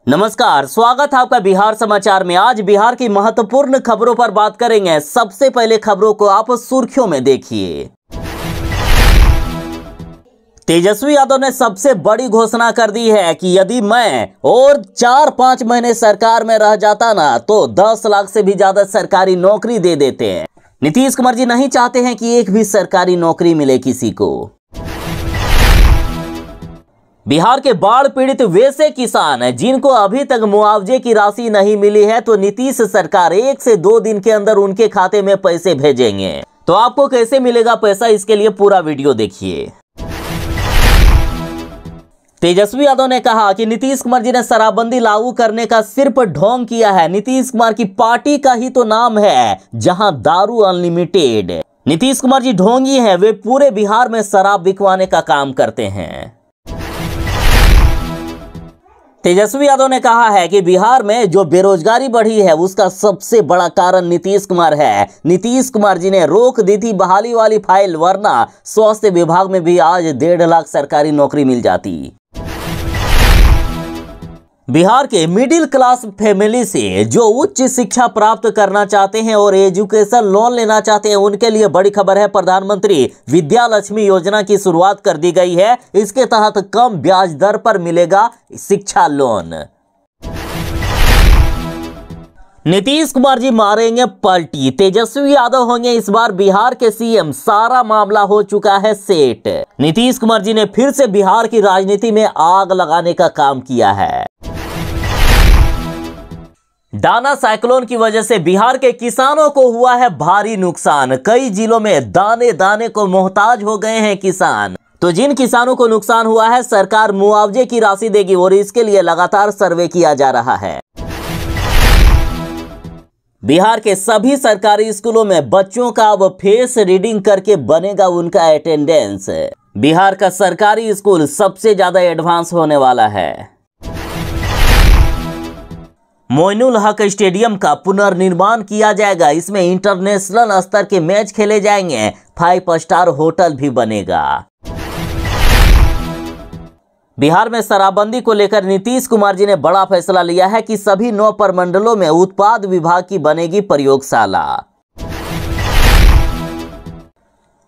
नमस्कार, स्वागत है आपका बिहार समाचार में। आज बिहार की महत्वपूर्ण खबरों पर बात करेंगे। सबसे पहले खबरों को आप सुर्खियों में देखिए। तेजस्वी यादव ने सबसे बड़ी घोषणा कर दी है कि यदि मैं और 4-5 महीने सरकार में रह जाता ना तो 10 लाख से भी ज्यादा सरकारी नौकरी दे देते हैं। नीतीश कुमार जी नहीं चाहते हैं कि एक भी सरकारी नौकरी मिले किसी को। बिहार के बाढ़ पीड़ित वैसे किसान हैं जिनको अभी तक मुआवजे की राशि नहीं मिली है, तो नीतीश सरकार 1 से 2 दिन के अंदर उनके खाते में पैसे भेजेंगे। तो आपको कैसे मिलेगा पैसा, इसके लिए पूरा वीडियो देखिए। तेजस्वी यादव ने कहा कि नीतीश कुमार जी ने शराबबंदी लागू करने का सिर्फ ढोंग किया है। नीतीश कुमार की पार्टी का ही तो नाम है जहां दारू अनलिमिटेड। नीतीश कुमार जी ढोंगी हैं, वे पूरे बिहार में शराब बिकवाने का काम करते हैं। तेजस्वी यादव ने कहा है कि बिहार में जो बेरोजगारी बढ़ी है उसका सबसे बड़ा कारण नीतीश कुमार है। नीतीश कुमार जी ने रोक दी थी बहाली वाली फाइल, वरना स्वास्थ्य विभाग में भी आज 1.5 लाख सरकारी नौकरी मिल जाती। बिहार के मिडिल क्लास फैमिली से जो उच्च शिक्षा प्राप्त करना चाहते हैं और एजुकेशन लोन लेना चाहते हैं, उनके लिए बड़ी खबर है। प्रधानमंत्री विद्या लक्ष्मी योजना की शुरुआत कर दी गई है। इसके तहत कम ब्याज दर पर मिलेगा शिक्षा लोन। नीतीश कुमार जी मारेंगे पलटी, तेजस्वी यादव होंगे इस बार बिहार के सीएम। सारा मामला हो चुका है सेट। नीतीश कुमार जी ने फिर से बिहार की राजनीति में आग लगाने का काम किया है। दाना साइक्लोन की वजह से बिहार के किसानों को हुआ है भारी नुकसान। कई जिलों में दाने दाने को मोहताज हो गए हैं किसान। तो जिन किसानों को नुकसान हुआ है, सरकार मुआवजे की राशि देगी और इसके लिए लगातार सर्वे किया जा रहा है। बिहार के सभी सरकारी स्कूलों में बच्चों का अब फेस रीडिंग करके बनेगा उनका अटेंडेंस। बिहार का सरकारी स्कूल सबसे ज्यादा एडवांस होने वाला है। मोइनुल हक स्टेडियम का पुनर्निर्माण किया जाएगा। इसमें इंटरनेशनल स्तर के मैच खेले जाएंगे। 5 स्टार होटल भी बनेगा। बिहार में शराबबंदी को लेकर नीतीश कुमार जी ने बड़ा फैसला लिया है कि सभी 9 प्रमंडलों में उत्पाद विभाग की बनेगी प्रयोगशाला।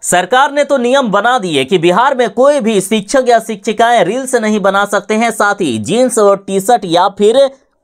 सरकार ने तो नियम बना दिए कि बिहार में कोई भी शिक्षक या शिक्षिकाएं रील्स नहीं बना सकते हैं। साथ ही जीन्स और टी-शर्ट या फिर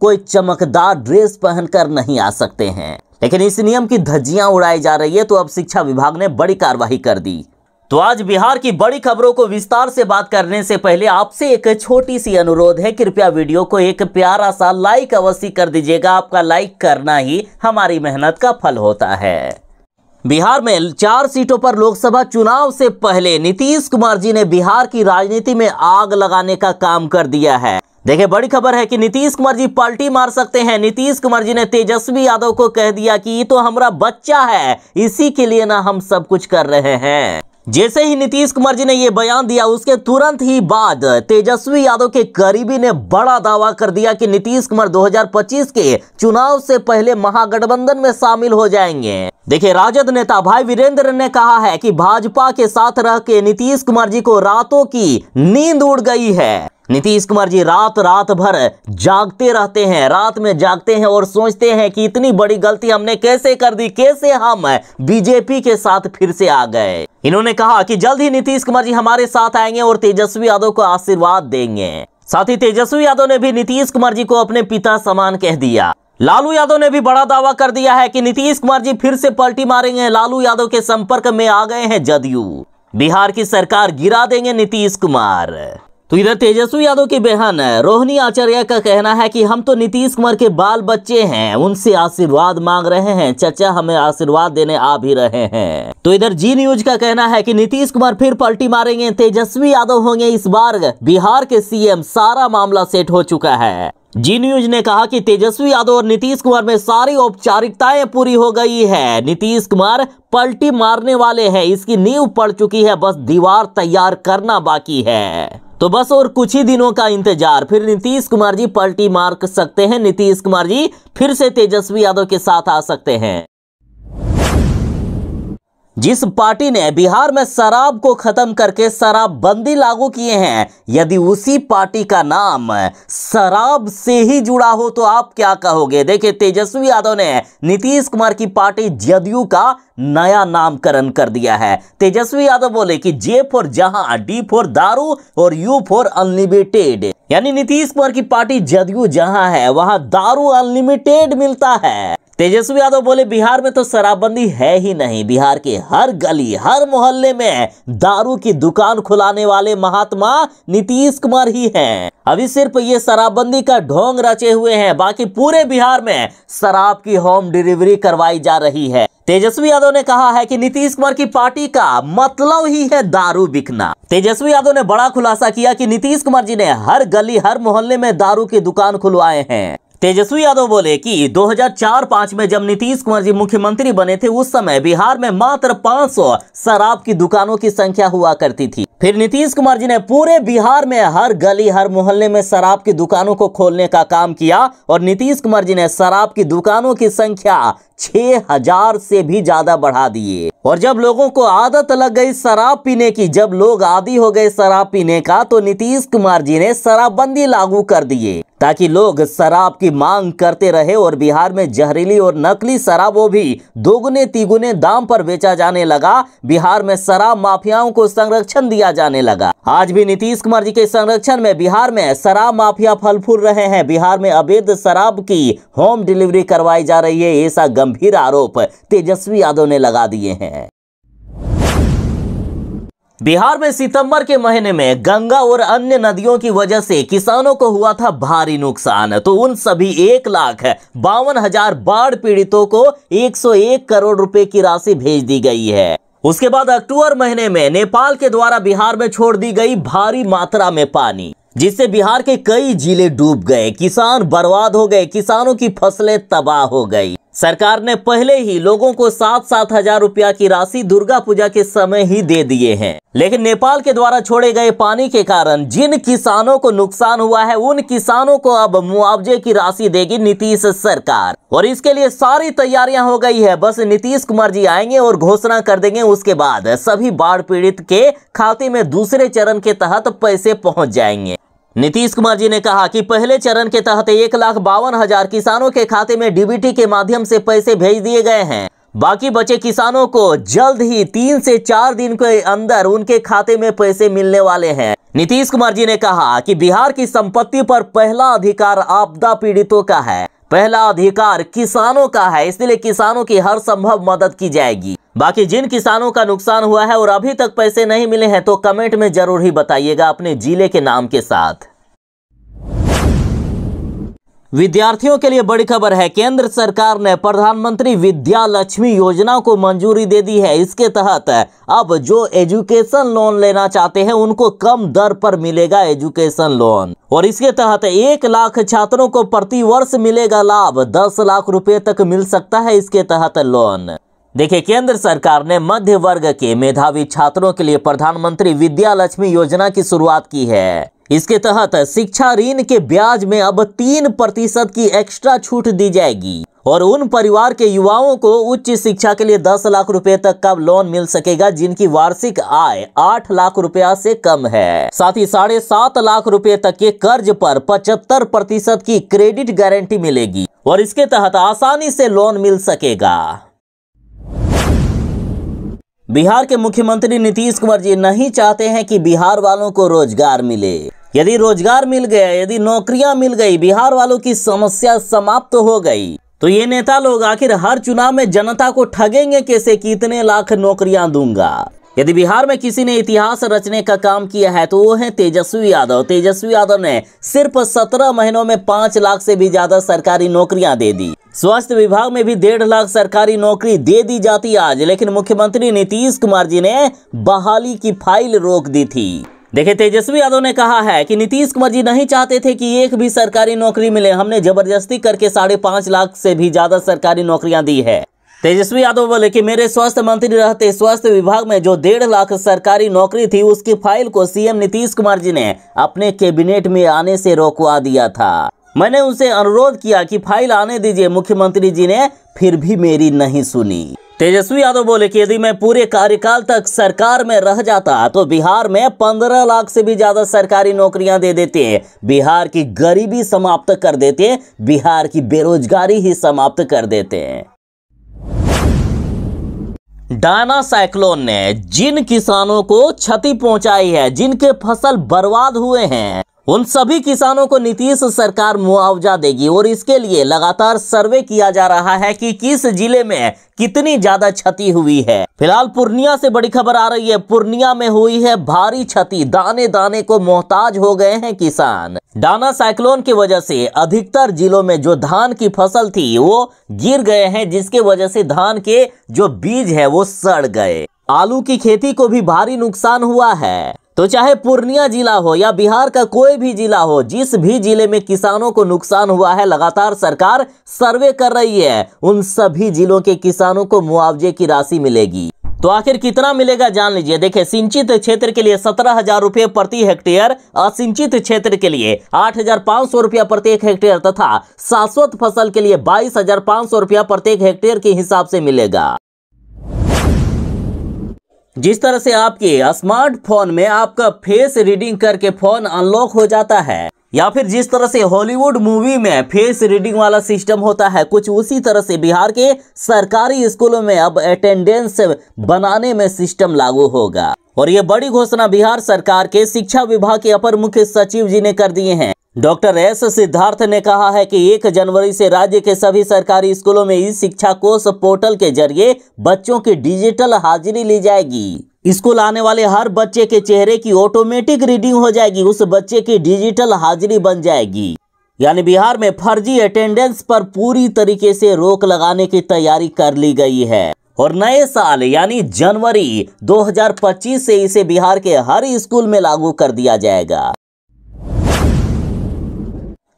कोई चमकदार ड्रेस पहनकर नहीं आ सकते हैं। लेकिन इस नियम की धज्जियां उड़ाई जा रही है, तो अब शिक्षा विभाग ने बड़ी कार्रवाई कर दी। तो आज बिहार की बड़ी खबरों को विस्तार से बात करने से पहले आपसे एक छोटी सी अनुरोध है, कृपया वीडियो को एक प्यारा सा लाइक अवश्य कर दीजिएगा। आपका लाइक करना ही हमारी मेहनत का फल होता है। बिहार में 4 सीटों पर लोकसभा चुनाव से पहले नीतीश कुमार जी ने बिहार की राजनीति में आग लगाने का काम कर दिया है। देखिए, बड़ी खबर है कि नीतीश कुमार जी पलटी मार सकते हैं। नीतीश कुमार जी ने तेजस्वी यादव को कह दिया कि ये तो हमारा बच्चा है, इसी के लिए ना हम सब कुछ कर रहे हैं। जैसे ही नीतीश कुमार जी ने ये बयान दिया, उसके तुरंत ही बाद तेजस्वी यादव के करीबी ने बड़ा दावा कर दिया कि नीतीश कुमार 2025 के चुनाव से पहले महागठबंधन में शामिल हो जाएंगे। देखिए, राजद नेता भाई वीरेंद्र ने कहा है कि भाजपा के साथ रह के नीतीश कुमार जी को रातों की नींद उड़ गई है। नीतीश कुमार जी रात भर जागते रहते हैं, रात में जागते हैं और सोचते हैं कि इतनी बड़ी गलती हमने कैसे कर दी, कैसे हम बीजेपी के साथ फिर से आ गए। इन्होंने कहा कि जल्द ही नीतीश कुमार जी हमारे साथ आएंगे और तेजस्वी यादव को आशीर्वाद देंगे। साथ ही तेजस्वी यादव ने भी नीतीश कुमार जी को अपने पिता समान कह दिया। लालू यादव ने भी बड़ा दावा कर दिया है कि नीतीश कुमार जी फिर से पलटी मारेंगे। लालू यादव के संपर्क में आ गए हैं जदयू। बिहार की सरकार गिरा देंगे नीतीश कुमार। तो इधर तेजस्वी यादव की बहन रोहिणी आचार्य का कहना है कि हम तो नीतीश कुमार के बाल बच्चे हैं, उनसे आशीर्वाद मांग रहे हैं। चाचा हमें आशीर्वाद देने आ भी रहे हैं। तो इधर जी न्यूज का कहना है कि नीतीश कुमार फिर पलटी मारेंगे, तेजस्वी यादव होंगे इस बार बिहार के सीएम। सारा मामला सेट हो चुका है। जी न्यूज ने कहा कि तेजस्वी यादव और नीतीश कुमार में सारी औपचारिकताएं पूरी हो गई है। नीतीश कुमार पलटी मारने वाले हैं, इसकी नींव पड़ चुकी है, बस दीवार तैयार करना बाकी है। तो बस और कुछ ही दिनों का इंतजार, फिर नीतीश कुमार जी पलटी मार सकते हैं। नीतीश कुमार जी फिर से तेजस्वी यादव के साथ आ सकते हैं। जिस पार्टी ने बिहार में शराब को खत्म करके शराबबंदी लागू किए हैं, यदि उसी पार्टी का नाम शराब से ही जुड़ा हो तो आप क्या कहोगे। देखिए, तेजस्वी यादव ने नीतीश कुमार की पार्टी जदयू का नया नामकरण कर दिया है। तेजस्वी यादव बोले कि जे फॉर जहां, डी फॉर दारू और यू फॉर अनलिमिटेड, यानी नीतीश कुमार की पार्टी जदयू जहां है वहां दारू अनलिमिटेड मिलता है। तेजस्वी यादव बोले बिहार में तो शराबबंदी है ही नहीं, बिहार के हर गली हर मोहल्ले में दारू की दुकान खुलाने वाले महात्मा नीतीश कुमार ही हैं। अभी सिर्फ ये शराबबंदी का ढोंग रचे हुए हैं, बाकी पूरे बिहार में शराब की होम डिलीवरी करवाई जा रही है। तेजस्वी यादव ने कहा है कि नीतीश कुमार की पार्टी का मतलब ही है दारू बिकना। तेजस्वी यादव ने बड़ा खुलासा किया कि नीतीश कुमार जी ने हर गली हर मोहल्ले में दारू की दुकान खुलवाए हैं। तेजस्वी यादव बोले कि 2004-05 में जब नीतीश कुमार जी मुख्यमंत्री बने थे, उस समय बिहार में मात्र 500 शराब की दुकानों की संख्या हुआ करती थी। फिर नीतीश कुमार जी ने पूरे बिहार में हर गली हर मोहल्ले में शराब की दुकानों को खोलने का काम किया और नीतीश कुमार जी ने शराब की दुकानों की संख्या 6000 से भी ज्यादा बढ़ा दिए। और जब लोगों को आदत लग गई शराब पीने की, जब लोग आदी हो गए शराब पीने का, तो नीतीश कुमार जी ने शराबबंदी लागू कर दिए ताकि लोग शराब की मांग करते रहे और बिहार में जहरीली और नकली शराबों भी दोगुने तिगुने दाम पर बेचा जाने लगा। बिहार में शराब माफियाओं को संरक्षण दिया जाने लगा। आज भी नीतीश कुमार जी के संरक्षण में बिहार में शराब माफिया फल फूल रहे हैं। बिहार में अवैध शराब की होम डिलीवरी करवाई जा रही है, ऐसा गंभीर आरोप तेजस्वी यादव ने लगा दिए हैं। बिहार में सितंबर के महीने में गंगा और अन्य नदियों की वजह से किसानों को हुआ था भारी नुकसान, तो उन सभी 1,52,000 बाढ़ पीड़ितों को 101 करोड़ रुपए की राशि भेज दी गई है। उसके बाद अक्टूबर महीने में नेपाल के द्वारा बिहार में छोड़ दी गई भारी मात्रा में पानी, जिससे बिहार के कई जिले डूब गए, किसान बर्बाद हो गए, किसानों की फसलें तबाह हो गई। सरकार ने पहले ही लोगों को 7-7 हजार रुपया की राशि दुर्गा पूजा के समय ही दे दिए हैं, लेकिन नेपाल के द्वारा छोड़े गए पानी के कारण जिन किसानों को नुकसान हुआ है, उन किसानों को अब मुआवजे की राशि देगी नीतीश सरकार, और इसके लिए सारी तैयारियां हो गई है। बस नीतीश कुमार जी आएंगे और घोषणा कर देंगे, उसके बाद सभी बाढ़ पीड़ित के खाते में दूसरे चरण के तहत पैसे पहुंच जाएंगे। नीतीश कुमार जी ने कहा कि पहले चरण के तहत 1,52,000 किसानों के खाते में डीबीटी के माध्यम से पैसे भेज दिए गए हैं। बाकी बचे किसानों को जल्द ही 3 से 4 दिन के अंदर उनके खाते में पैसे मिलने वाले हैं। नीतीश कुमार जी ने कहा कि बिहार की संपत्ति पर पहला अधिकार आपदा पीड़ितों का है, पहला अधिकार किसानों का है, इसलिए किसानों की हर संभव मदद की जाएगी। बाकी जिन किसानों का नुकसान हुआ है और अभी तक पैसे नहीं मिले हैं, तो कमेंट में जरूर ही बताइएगा अपने जिले के नाम के साथ। विद्यार्थियों के लिए बड़ी खबर है, केंद्र सरकार ने प्रधानमंत्री विद्या लक्ष्मी योजना को मंजूरी दे दी है। इसके तहत अब जो एजुकेशन लोन लेना चाहते हैं उनको कम दर पर मिलेगा एजुकेशन लोन, और इसके तहत 1 लाख छात्रों को प्रति वर्ष मिलेगा लाभ। 10 लाख रुपए तक मिल सकता है इसके तहत लोन। देखिए, केंद्र सरकार ने मध्य वर्ग के मेधावी छात्रों के लिए प्रधानमंत्री विद्या लक्ष्मी योजना की शुरुआत की है। इसके तहत शिक्षा ऋण के ब्याज में अब 3% की एक्स्ट्रा छूट दी जाएगी, और उन परिवार के युवाओं को उच्च शिक्षा के लिए 10 लाख रुपए तक का लोन मिल सकेगा जिनकी वार्षिक आय 8 लाख रुपया से कम है। साथ ही 7.5 लाख रुपए तक के कर्ज पर 75% की क्रेडिट गारंटी मिलेगी, और इसके तहत आसानी से लोन मिल सकेगा। बिहार के मुख्यमंत्री नीतीश कुमार जी नहीं चाहते हैं कि बिहार वालों को रोजगार मिले। यदि रोजगार मिल गया, यदि नौकरियां मिल गई, बिहार वालों की समस्या समाप्त हो गई, तो ये नेता लोग आखिर हर चुनाव में जनता को ठगेंगे कैसे, कितने लाख नौकरियां दूंगा। यदि बिहार में किसी ने इतिहास रचने का काम किया है तो वो है तेजस्वी यादव। तेजस्वी यादव ने सिर्फ 17 महीनों में 5 लाख से भी ज्यादा सरकारी नौकरियां दे दी। स्वास्थ्य विभाग में भी 1.5 लाख सरकारी नौकरी दे दी जाती आज, लेकिन मुख्यमंत्री नीतीश कुमार जी ने बहाली की फाइल रोक दी थी। देखिए, तेजस्वी यादव ने कहा है कि नीतीश कुमार जी नहीं चाहते थे कि एक भी सरकारी नौकरी मिले, हमने जबरदस्ती करके 5.5 लाख से भी ज्यादा सरकारी नौकरियां दी है। तेजस्वी यादव बोले कि मेरे स्वास्थ्य मंत्री रहते स्वास्थ्य विभाग में जो 1.5 लाख सरकारी नौकरी थी, उसकी फाइल को सीएम नीतीश कुमार जी ने अपने कैबिनेट में आने से रोकवा दिया था। मैंने उनसे अनुरोध किया कि फाइल आने दीजिए, मुख्यमंत्री जी ने फिर भी मेरी नहीं सुनी। तेजस्वी यादव बोले कि यदि मैं पूरे कार्यकाल तक सरकार में रह जाता तो बिहार में 15 लाख से भी ज्यादा सरकारी नौकरियां दे देते, बिहार की गरीबी समाप्त कर देते, बिहार की बेरोजगारी ही समाप्त कर देते। डायना साइक्लोन ने जिन किसानों को क्षति पहुंचाई है, जिनके फसल बर्बाद हुए हैं, उन सभी किसानों को नीतीश सरकार मुआवजा देगी और इसके लिए लगातार सर्वे किया जा रहा है कि किस जिले में कितनी ज्यादा क्षति हुई है। फिलहाल पूर्णिया से बड़ी खबर आ रही है। पूर्णिया में हुई है भारी क्षति, दाने दाने को मोहताज हो गए हैं किसान। डायना साइक्लोन की वजह से अधिकतर जिलों में जो धान की फसल थी वो गिर गए हैं, जिसके वजह से धान के जो बीज है वो सड़ गए। आलू की खेती को भी भारी नुकसान हुआ है। तो चाहे पूर्णिया जिला हो या बिहार का कोई भी जिला हो, जिस भी जिले में किसानों को नुकसान हुआ है, लगातार सरकार सर्वे कर रही है, उन सभी जिलों के किसानों को मुआवजे की राशि मिलेगी। तो आखिर कितना मिलेगा जान लीजिए। देखिए, सिंचित क्षेत्र के लिए 17,000 रुपये प्रति हेक्टेयर, असिंचित क्षेत्र के लिए 8,500 रुपया प्रत्येक हेक्टेयर तथा शाश्वत फसल के लिए 22,500 रुपया प्रत्येक हेक्टेयर के हिसाब से मिलेगा। जिस तरह से आपके स्मार्टफोन में आपका फेस रीडिंग करके फोन अनलॉक हो जाता है, या फिर जिस तरह से हॉलीवुड मूवी में फेस रीडिंग वाला सिस्टम होता है, कुछ उसी तरह से बिहार के सरकारी स्कूलों में अब अटेंडेंस बनाने में सिस्टम लागू होगा। और ये बड़ी घोषणा बिहार सरकार के शिक्षा विभाग के अपर मुख्य सचिव जी ने कर दिए हैं। डॉक्टर एस सिद्धार्थ ने कहा है कि 1 जनवरी से राज्य के सभी सरकारी स्कूलों में इस शिक्षा कोष पोर्टल के जरिए बच्चों की डिजिटल हाजिरी ली जाएगी। स्कूल आने वाले हर बच्चे के चेहरे की ऑटोमेटिक रीडिंग हो जाएगी, उस बच्चे की डिजिटल हाजिरी बन जाएगी। यानी बिहार में फर्जी अटेंडेंस पर पूरी तरीके से रोक लगाने की तैयारी कर ली गई है और नए साल यानी जनवरी 2025 से इसे बिहार के हर स्कूल में लागू कर दिया जाएगा।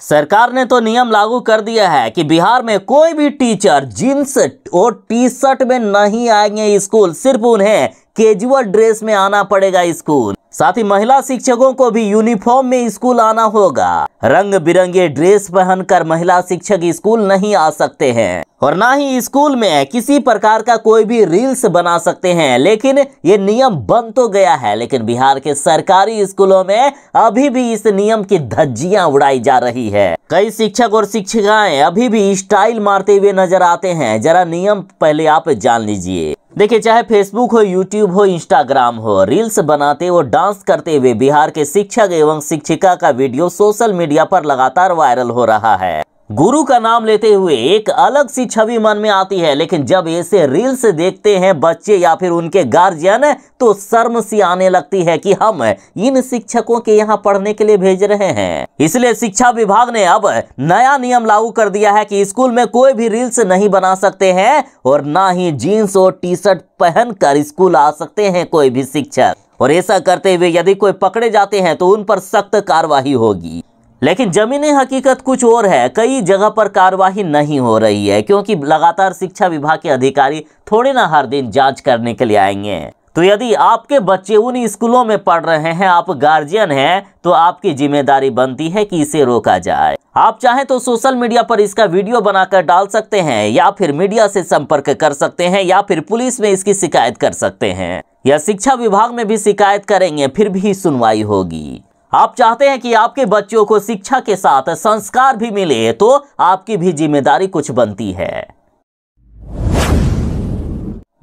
सरकार ने तो नियम लागू कर दिया है कि बिहार में कोई भी टीचर जींस और टी-शर्ट में नहीं आएंगे स्कूल, सिर्फ उन्हें कैजुअल ड्रेस में आना पड़ेगा स्कूल। साथ ही महिला शिक्षकों को भी यूनिफॉर्म में स्कूल आना होगा। रंग बिरंगे ड्रेस पहनकर महिला शिक्षक स्कूल नहीं आ सकते हैं और ना ही स्कूल में किसी प्रकार का कोई भी रील्स बना सकते हैं। लेकिन ये नियम बन तो गया है, लेकिन बिहार के सरकारी स्कूलों में अभी भी इस नियम की धज्जियां उड़ाई जा रही है। कई शिक्षक और शिक्षिकाएं अभी भी स्टाइल मारते हुए नजर आते हैं। जरा नियम पहले आप जान लीजिए। देखिए, चाहे फेसबुक हो, यूट्यूब हो, इंस्टाग्राम हो, रील्स बनाते और डांस करते हुए बिहार के शिक्षक एवं शिक्षिका का वीडियो सोशल मीडिया पर लगातार वायरल हो रहा है। गुरु का नाम लेते हुए एक अलग सी छवि मन में आती है, लेकिन जब ऐसे रील्स देखते हैं बच्चे या फिर उनके गार्जियन तो शर्म सी आने लगती है कि हम इन शिक्षकों के यहाँ पढ़ने के लिए भेज रहे हैं। इसलिए शिक्षा विभाग ने अब नया नियम लागू कर दिया है कि स्कूल में कोई भी रील्स नहीं बना सकते हैं और ना ही जीन्स और टी-शर्ट पहनकर स्कूल आ सकते हैं कोई भी शिक्षक। और ऐसा करते हुए यदि कोई पकड़े जाते हैं तो उन पर सख्त कार्रवाई होगी। लेकिन जमीनी हकीकत कुछ और है। कई जगह पर कार्रवाई नहीं हो रही है क्योंकि लगातार शिक्षा विभाग के अधिकारी थोड़े ना हर दिन जांच करने के लिए आएंगे। तो यदि आपके बच्चे उन स्कूलों में पढ़ रहे हैं, आप गार्जियन हैं, तो आपकी जिम्मेदारी बनती है कि इसे रोका जाए। आप चाहें तो सोशल मीडिया पर इसका वीडियो बनाकर डाल सकते हैं या फिर मीडिया से संपर्क कर सकते हैं या फिर पुलिस में इसकी शिकायत कर सकते हैं या शिक्षा विभाग में भी शिकायत करेंगे, फिर भी सुनवाई होगी। आप चाहते हैं कि आपके बच्चों को शिक्षा के साथ संस्कार भी मिले तो आपकी भी जिम्मेदारी कुछ बनती है।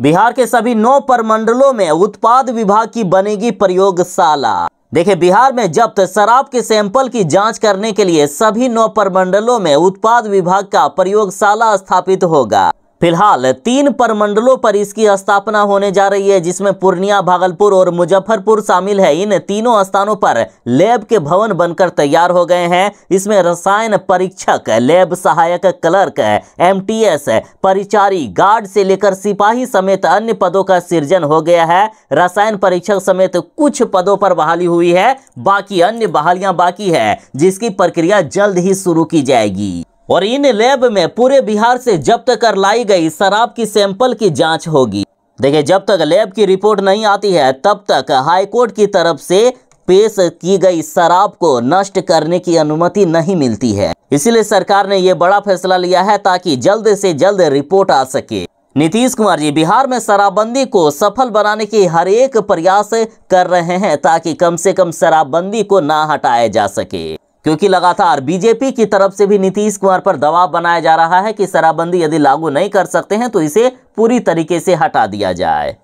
बिहार के सभी 9 प्रमंडलों में उत्पाद विभाग की बनेगी प्रयोगशाला। देखिए, बिहार में जब्त शराब के सैंपल की जांच करने के लिए सभी 9 प्रमंडलों में उत्पाद विभाग का प्रयोगशाला स्थापित होगा। फिलहाल 3 प्रमंडलों पर इसकी स्थापना होने जा रही है, जिसमें पूर्णिया, भागलपुर और मुजफ्फरपुर शामिल है। इन तीनों स्थानों पर लैब के भवन बनकर तैयार हो गए हैं। इसमें रसायन परीक्षक, लैब सहायक क्लर्क, MTS, परिचारी, गार्ड से लेकर सिपाही समेत अन्य पदों का सृजन हो गया है। रसायन परीक्षक समेत कुछ पदों पर बहाली हुई है, बाकी अन्य बहालियां बाकी है, जिसकी प्रक्रिया जल्द ही शुरू की जाएगी। और इन लैब में पूरे बिहार से जब्त कर लाई गई शराब की सैंपल की जांच होगी। देखिए, जब तक लैब की रिपोर्ट नहीं आती है तब तक हाईकोर्ट की तरफ से पेश की गई शराब को नष्ट करने की अनुमति नहीं मिलती है। इसलिए सरकार ने यह बड़ा फैसला लिया है ताकि जल्द से जल्द रिपोर्ट आ सके। नीतीश कुमार जी बिहार में शराबबंदी को सफल बनाने के हर एक प्रयास कर रहे हैं ताकि कम से कम शराबबंदी को ना हटाया जा सके, क्योंकि लगातार बीजेपी की तरफ से भी नीतीश कुमार पर दबाव बनाया जा रहा है कि शराबबंदी यदि लागू नहीं कर सकते हैं तो इसे पूरी तरीके से हटा दिया जाए।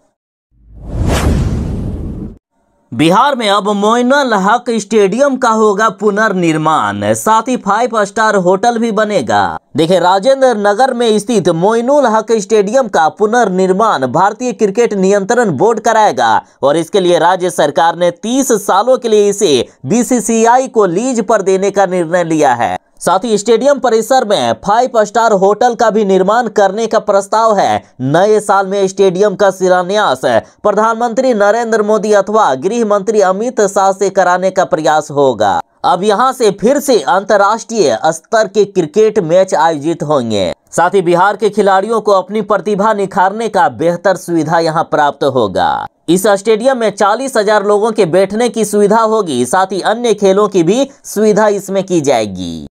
बिहार में अब मोइनुल हक स्टेडियम का होगा पुनर्निर्माण, साथ ही 5 स्टार होटल भी बनेगा। देखिए, राजेंद्र नगर में स्थित मोइनुल हक स्टेडियम का पुनर्निर्माण भारतीय क्रिकेट नियंत्रण बोर्ड कराएगा और इसके लिए राज्य सरकार ने 30 सालों के लिए इसे बीसीसीआई को लीज पर देने का निर्णय लिया है। साथ ही स्टेडियम परिसर में 5 स्टार होटल का भी निर्माण करने का प्रस्ताव है। नए साल में स्टेडियम का शिलान्यास प्रधानमंत्री नरेंद्र मोदी अथवा गृह मंत्री अमित शाह से कराने का प्रयास होगा। अब यहां से फिर से अंतर्राष्ट्रीय स्तर के क्रिकेट मैच आयोजित होंगे। साथ ही बिहार के खिलाड़ियों को अपनी प्रतिभा निखारने का बेहतर सुविधा यहां प्राप्त होगा। इस स्टेडियम में 40,000 लोगों के बैठने की सुविधा होगी, साथ ही अन्य खेलों की भी सुविधा इसमें की जाएगी।